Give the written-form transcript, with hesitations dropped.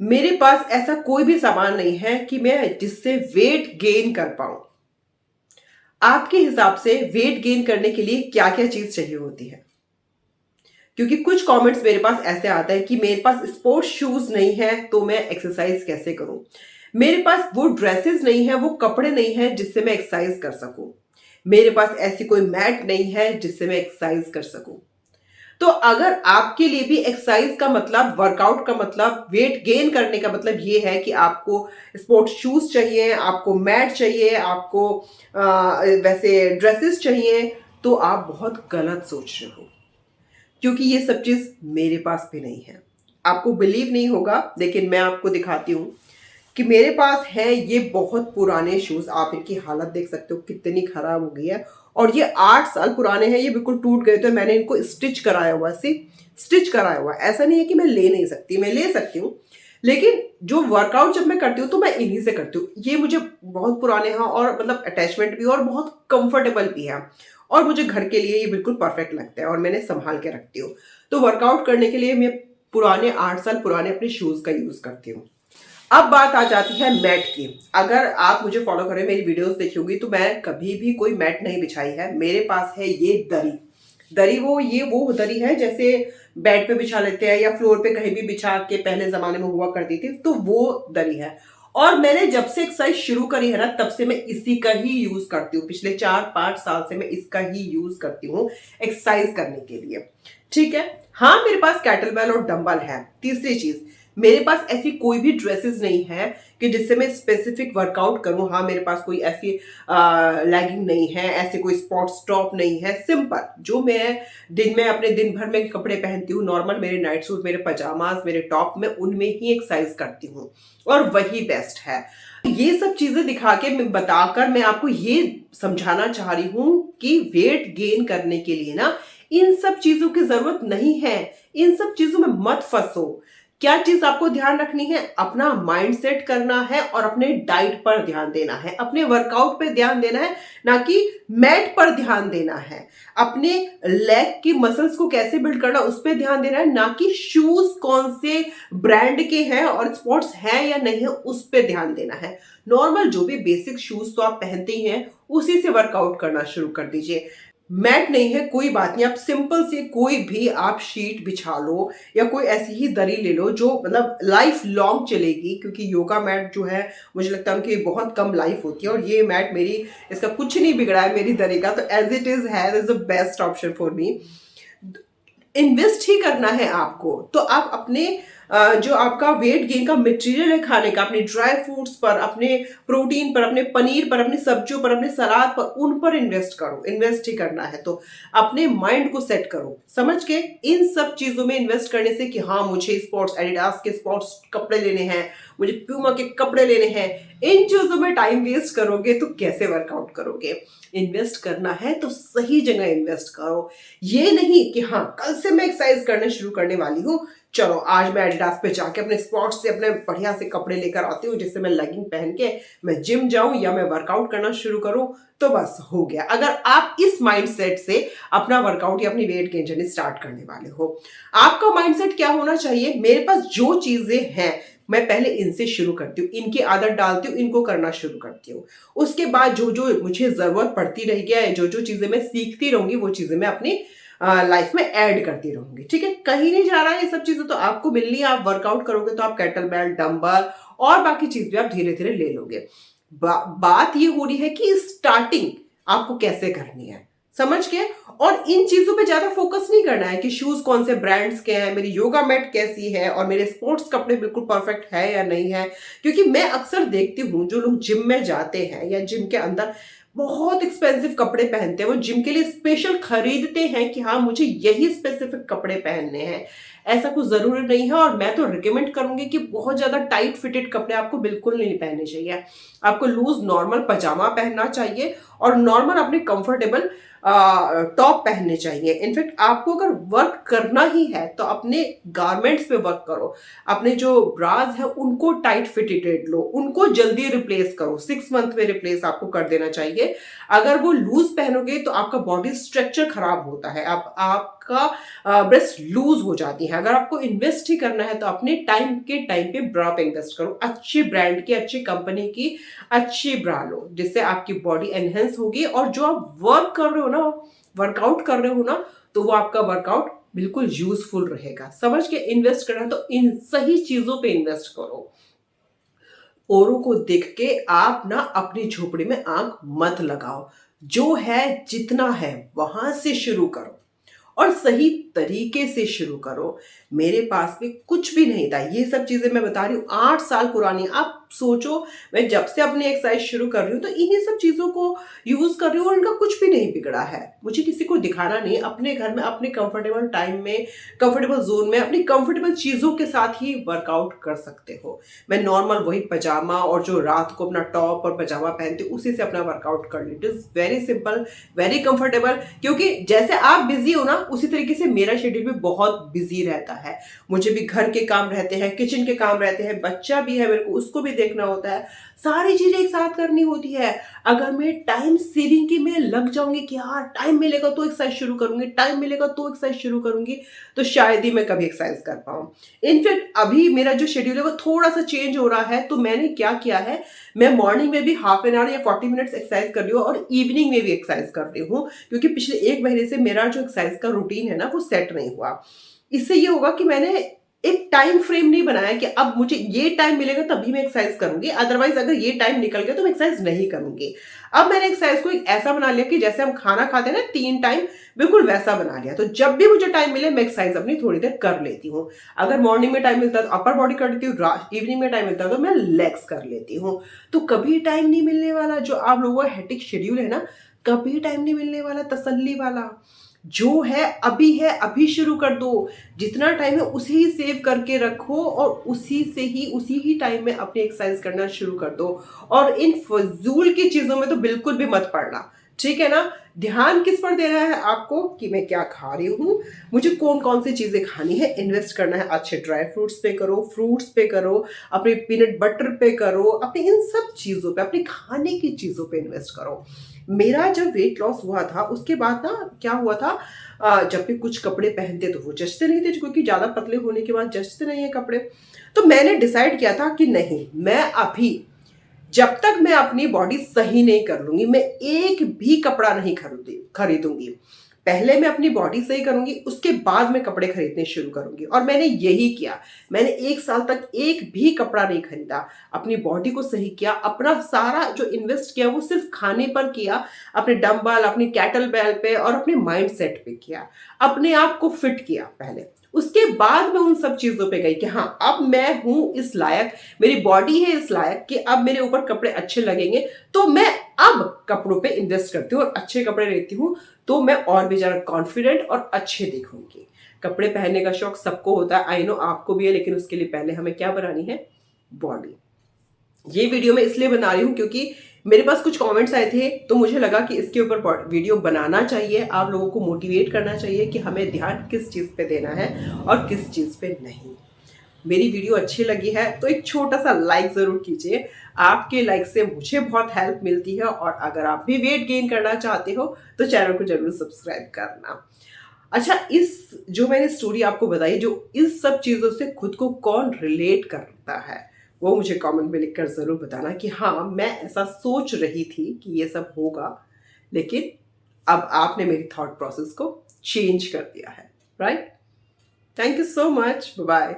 मेरे पास ऐसा कोई भी सामान नहीं है कि मैं जिससे वेट गेन कर पाऊं। आपके हिसाब से वेट गेन करने के लिए क्या क्या चीज चाहिए होती है? क्योंकि कुछ कमेंट्स मेरे पास ऐसे आता है कि मेरे पास स्पोर्ट्स शूज नहीं है तो मैं एक्सरसाइज कैसे करूं। मेरे पास वो ड्रेसेस नहीं है, वो कपड़े नहीं है जिससे मैं एक्सरसाइज कर सकूं। मेरे पास ऐसी कोई मैट नहीं है जिससे मैं एक्सरसाइज कर सकूं। तो अगर आपके लिए भी एक्सरसाइज का मतलब, वर्कआउट का मतलब, वेट गेन करने का मतलब ये है कि आपको स्पोर्ट्स शूज चाहिए, आपको मैट चाहिए, आपको वैसे ड्रेसेस चाहिए, तो आप बहुत गलत सोच रहे हो। क्योंकि ये सब चीज मेरे पास भी नहीं है। आपको बिलीव नहीं होगा, लेकिन मैं आपको दिखाती हूँ कि मेरे पास है ये बहुत पुराने शूज। आप इनकी हालत देख सकते हो कितनी खराब हो गई है। और ये 8 साल पुराने हैं, ये बिल्कुल टूट गए थे। मैंने इनको स्टिच कराया हुआ, स्टिच कराया हुआ। ऐसा नहीं है कि मैं ले नहीं सकती, मैं ले सकती हूँ, लेकिन जो वर्कआउट जब मैं करती हूँ तो मैं इन्हीं से करती हूँ। ये मुझे बहुत पुराने हैं और मतलब अटैचमेंट भी और बहुत कंफर्टेबल भी है। और मुझे घर के लिए ये बिल्कुल परफेक्ट लगता है और मैंने संभाल के रखती हूँ। तो वर्कआउट करने के लिए मैं पुराने 8 साल पुराने अपने शूज का यूज करती हूँ। अब बात आ जाती है मैट की। अगर आप मुझे फॉलो करें, मेरी वीडियोस देखी होगी, तो मैं कभी भी कोई मैट नहीं बिछाई है। मेरे पास है ये दरी। दरी वो दरी है जैसे बेड पे बिछा लेते हैं या फ्लोर पे कहीं भी बिछा के पहले जमाने में हुआ करती थी, तो वो दरी है। और मैंने जब से एक्सरसाइज शुरू करी है ना, तब से मैं इसी का ही यूज करती हूँ। पिछले 4-5 साल से मैं इसका ही यूज करती हूँ एक्सरसाइज करने के लिए। ठीक है। हाँ, मेरे पास कैटलबेल और डंबल है। तीसरी चीज, मेरे पास ऐसी कोई भी ड्रेसेस नहीं है कि जिससे मैं स्पेसिफिक वर्कआउट करूं। हाँ, मेरे पास कोई ऐसी लैगिंग नहीं है, ऐसे कोई स्पोर्ट्स टॉप नहीं है। सिंपल जो मैं दिन में अपने दिन भर में कपड़े पहनती हूँ, नॉर्मल मेरे नाइट सूट, मेरे पजामाज, मेरे टॉप, में उनमें ही एक्सरसाइज करती हूँ और वही बेस्ट है। ये सब चीजें दिखा के, मैं बताकर, मैं आपको ये समझाना चाह रही हूँ कि वेट गेन करने के लिए ना इन सब चीजों की जरूरत नहीं है। इन सब चीजों में मत फंसो। क्या चीज आपको ध्यान रखनी है? अपना माइंड सेट करना है और अपने डाइट पर ध्यान देना है, अपने वर्कआउट पे ध्यान देना है, ना कि मैट पर ध्यान देना है। अपने लेग की मसल्स को कैसे बिल्ड करना, उस पर ध्यान देना है, ना कि शूज कौन से ब्रांड के हैं और स्पोर्ट्स है या नहीं है उस पर ध्यान देना है। नॉर्मल जो भी बेसिक शूज तो आप पहनते ही हैं, उसी से वर्कआउट करना शुरू कर दीजिए। मैट नहीं है, कोई बात नहीं, आप सिंपल से कोई भी आप शीट बिछा लो या कोई ऐसी ही दरी ले लो जो मतलब लाइफ लॉन्ग चलेगी। क्योंकि योगा मैट जो है, मुझे लगता है उनकी बहुत कम लाइफ होती है, और ये मैट मेरी, इसका कुछ नहीं बिगड़ा है मेरी दरी का, तो एज इट इज है, is the best option for me. Invest ही करना है आपको, तो आप अपने जो आपका वेट गेन का मटेरियल है खाने का, अपने ड्राई फ्रूट्स पर, अपने प्रोटीन पर, अपने पनीर पर, अपनी सब्जियों पर, अपने सलाद पर, उन पर इन्वेस्ट करो। इन्वेस्ट ही करना है तो अपने माइंड को सेट करो, समझ के। इन सब चीजों में इन्वेस्ट करने से कि हाँ, मुझे स्पोर्ट्स एडिडास के स्पोर्ट्स कपड़े लेने हैं, मुझे प्यूमा के कपड़े लेने हैं, इन चीजों में टाइम वेस्ट करोगे तो कैसे वर्कआउट करोगे? इन्वेस्ट करना है तो सही जगह इन्वेस्ट करो। ये नहीं कि हाँ, कल से मैं एक्सरसाइज करना शुरू करने वाली हूँ, चलो आज मैं एडिडास पे जाके अपने स्पोर्ट्स से अपने बढ़िया से कपड़े लेकर आती हूँ जिससे मैं लेगिंग पहन के मैं जिम जाऊं या मैं वर्कआउट करना शुरू करूं, तो बस हो गया। अगर आप इस माइंडसेट से अपना वर्कआउट या अपनी वेट गेन जर्नी स्टार्ट करने वाले हो, आपका माइंडसेट क्या होना चाहिए? मेरे पास जो चीजें हैं, मैं पहले इनसे शुरू करती हूँ, इनकी आदत डालती हूँ, इनको करना शुरू करती हूँ। उसके बाद जो जो मुझे जरूरत पड़ती रहेगी या जो जो चीजें मैं सीखती रहूंगी, वो चीजें मैं अपनी लाइफ में ऐड करती रहूंगी। ठीक है, कहीं नहीं जा रहा है, ये सब चीजें तो आपको मिलनी है। आप वर्कआउट करोगे तो आप कैटल बेल, डंबल और बाकी चीज भी आप धीरे धीरे ले लोगे। बात ये हो रही है कि स्टार्टिंग आपको कैसे करनी है, समझ के। और इन चीजों पे ज्यादा फोकस नहीं करना है कि शूज कौन से ब्रांड्स के हैं, मेरी योगा मैट कैसी है और मेरे स्पोर्ट्स कपड़े बिल्कुल परफेक्ट है या नहीं है। क्योंकि मैं अक्सर देखती हूँ जो लोग जिम में जाते हैं या जिम के अंदर बहुत एक्सपेंसिव कपड़े पहनते हैं, वो जिम के लिए स्पेशल खरीदते हैं कि हाँ, मुझे यही स्पेसिफिक कपड़े पहनने हैं। ऐसा कुछ जरूरी नहीं है। और मैं तो रिकमेंड करूंगी कि बहुत ज्यादा टाइट फिटेड कपड़े आपको बिल्कुल नहीं पहनने चाहिए। आपको लूज नॉर्मल पजामा पहनना चाहिए और नॉर्मल अपने कंफर्टेबल टॉप पहनने चाहिए। इनफैक्ट आपको अगर वर्क करना ही है तो अपने गारमेंट्स पे वर्क करो। अपने जो ब्राज है उनको टाइट फिटेड लो, उनको जल्दी रिप्लेस करो, 6 मंथ में रिप्लेस आपको कर देना चाहिए। अगर वो लूज पहनोगे तो आपका बॉडी स्ट्रक्चर खराब होता है। आप आपका ब्रेस्ट लूज हो जाती है। अगर आपको इन्वेस्ट ही करना है तो अपने टाइम के टाइम पे ब्रा पे इन्वेस्ट करो, अच्छी ब्रांड की, अच्छी कंपनी की अच्छी ब्रा लो, जिससे आपकी बॉडी एनहेंस होगी और जो आप वर्क कर रहे हो ना, वर्कआउट कर रहे हो ना, तो वो आपका वर्कआउट बिल्कुल यूजफुल रहेगा। समझ के इन्वेस्ट करना तो इन सही चीजों पे इन्वेस्ट करो। औरों को देख के आप ना अपनी झोपड़ी में आंख मत लगाओ। जो है जितना है वहां से शुरू करो और सही तरीके से शुरू करो। मेरे पास में कुछ भी नहीं था, ये सब चीजें मैं बता रही हूँ 8 साल पुरानी। आप सोचो, मैं जब से अपनी एक्सरसाइज शुरू कर रही हूँ तो इन्हीं सब चीजों को यूज कर रही हूँ और इनका कुछ भी नहीं बिगड़ा है। मुझे किसी को दिखाना नहीं, अपने घर में अपने कंफर्टेबल टाइम में, कंफर्टेबल जोन में, अपनी कंफर्टेबल चीजों के साथ ही वर्कआउट कर सकते हो। मैं नॉर्मल वही पजामा और जो रात को अपना टॉप और पजामा पहनती हूँ उसी से अपना वर्कआउट कर ली। It is very simple, very comfortable. क्योंकि जैसे आप बिजी हो ना, उसी तरीके से मेरा शेड्यूल भी बहुत बिजी रहता है। मुझे भी घर के काम रहते हैं, किचन के काम रहते हैं, बच्चा भी है मेरे को, उसको भी देखना होता है, सारी चीजें एक साथ करनी होती है। अगर मैं टाइम सेविंग की में लग जाऊंगी कि हाँ टाइम मिलेगा तो एक्सरसाइज शुरू करूंगी, टाइम मिलेगा तो एक्सरसाइज शुरू करूंगी, तो शायद ही मैं कभी एक्सरसाइज कर पाऊं। इनफैक्ट अभी मेरा जो शेड्यूल है वो थोड़ा सा चेंज हो रहा है। तो मैंने क्या किया है, मैं मॉर्निंग में भी हाफ एन आवर या 40 मिनट्स एक्सरसाइज कर रही हूँ और इवनिंग में भी एक्सरसाइज कर रही हूँ। क्योंकि पिछले 1 महीने से मेरा जो एक्सरसाइज का रूटीन है ना वो सेट नहीं हुआ। इससे ये होगा कि मैंने एक टाइम फ्रेम नहीं बनाया कि अब मुझे ये टाइम मिलेगा तभी मैं एक्सरसाइज करूंगी, अदरवाइज अगर ये टाइम निकल गया तो मैं एक्सरसाइज नहीं करूंगी। अब मैंने एक्सरसाइज को एक ऐसा बना लिया कि जैसे हम खाना खाते हैं ना 3 टाइम, बिल्कुल वैसा बना लिया। तो जब भी मुझे टाइम मिले मैं एक्सरसाइज अपनी थोड़ी देर कर लेती हूँ। अगर मॉर्निंग में टाइम मिलता है तो अपर बॉडी कर लेती हूँ, इवनिंग में टाइम मिलता है तो मैं लेग्स कर लेती हूँ। तो कभी टाइम नहीं मिलने वाला, जो आप लोगों का हेक्टिक शेड्यूल है ना, कभी टाइम नहीं मिलने वाला तसल्ली वाला। जो है अभी शुरू कर दो। जितना टाइम है उसे ही सेव करके रखो और उसी ही टाइम में अपनी एक्सरसाइज करना शुरू कर दो। और इन फजूल की चीजों में तो बिल्कुल भी मत पड़ना, ठीक है ना। ध्यान किस पर देना है आपको, कि मैं क्या खा रही हूँ, मुझे कौन कौन सी चीजें खानी है। इन्वेस्ट करना है अच्छे ड्राई फ्रूट्स पे करो, फ्रूट्स पे करो, अपने पीनट बटर पे करो, अपने इन सब चीजों पे, अपने खाने की चीजों पे इन्वेस्ट करो। मेरा जब वेट लॉस हुआ था उसके बाद ना क्या हुआ था, जब भी कुछ कपड़े पहनते तो वो जचते नहीं थे, क्योंकि ज्यादा पतले होने के बाद जचते नहीं है कपड़े। तो मैंने डिसाइड किया था कि नहीं, मैं अभी जब तक मैं अपनी बॉडी सही नहीं कर लूंगी मैं एक भी कपड़ा नहीं खरीदूंगी। पहले मैं अपनी बॉडी सही करूंगी, उसके बाद मैं कपड़े खरीदने शुरू करूंगी। और मैंने यही किया। मैंने 1 साल तक एक भी कपड़ा नहीं खरीदा, अपनी बॉडी को सही किया। अपना सारा जो इन्वेस्ट किया वो सिर्फ खाने पर किया, अपने डंबल, अपनी कैटल बेल पे और अपने माइंड सेट पे किया। अपने आप को फिट किया पहले, उसके बाद मैं उन सब चीजों पे गई कि हाँ अब मैं हूं इस लायक, मेरी बॉडी है इस लायक कि अब मेरे ऊपर कपड़े अच्छे लगेंगे। तो मैं अब कपड़ों पे इन्वेस्ट करती हूँ और अच्छे कपड़े लेती हूँ, तो मैं और भी ज्यादा कॉन्फिडेंट और अच्छे दिखूंगी। कपड़े पहनने का शौक सबको होता है, आई नो आपको भी है, लेकिन उसके लिए पहले हमें क्या बनानी है, बॉडी। ये वीडियो मैं इसलिए बना रही हूँ क्योंकि मेरे पास कुछ कमेंट्स आए थे, तो मुझे लगा कि इसके ऊपर वीडियो बनाना चाहिए, आप लोगों को मोटिवेट करना चाहिए कि हमें ध्यान किस चीज़ पे देना है और किस चीज़ पे नहीं। मेरी वीडियो अच्छी लगी है तो एक छोटा सा लाइक ज़रूर कीजिए। आपके लाइक से मुझे बहुत हेल्प मिलती है। और अगर आप भी वेट गेन करना चाहते हो तो चैनल को जरूर सब्सक्राइब करना। अच्छा, इस जो मैंने स्टोरी आपको बताई, जो इस सब चीज़ों से खुद को कौन रिलेट करता है, वो मुझे कमेंट में लिखकर ज़रूर बताना कि हाँ मैं ऐसा सोच रही थी कि ये सब होगा, लेकिन अब आपने मेरी थॉट प्रोसेस को चेंज कर दिया है। Right? Thank you so much. Bye.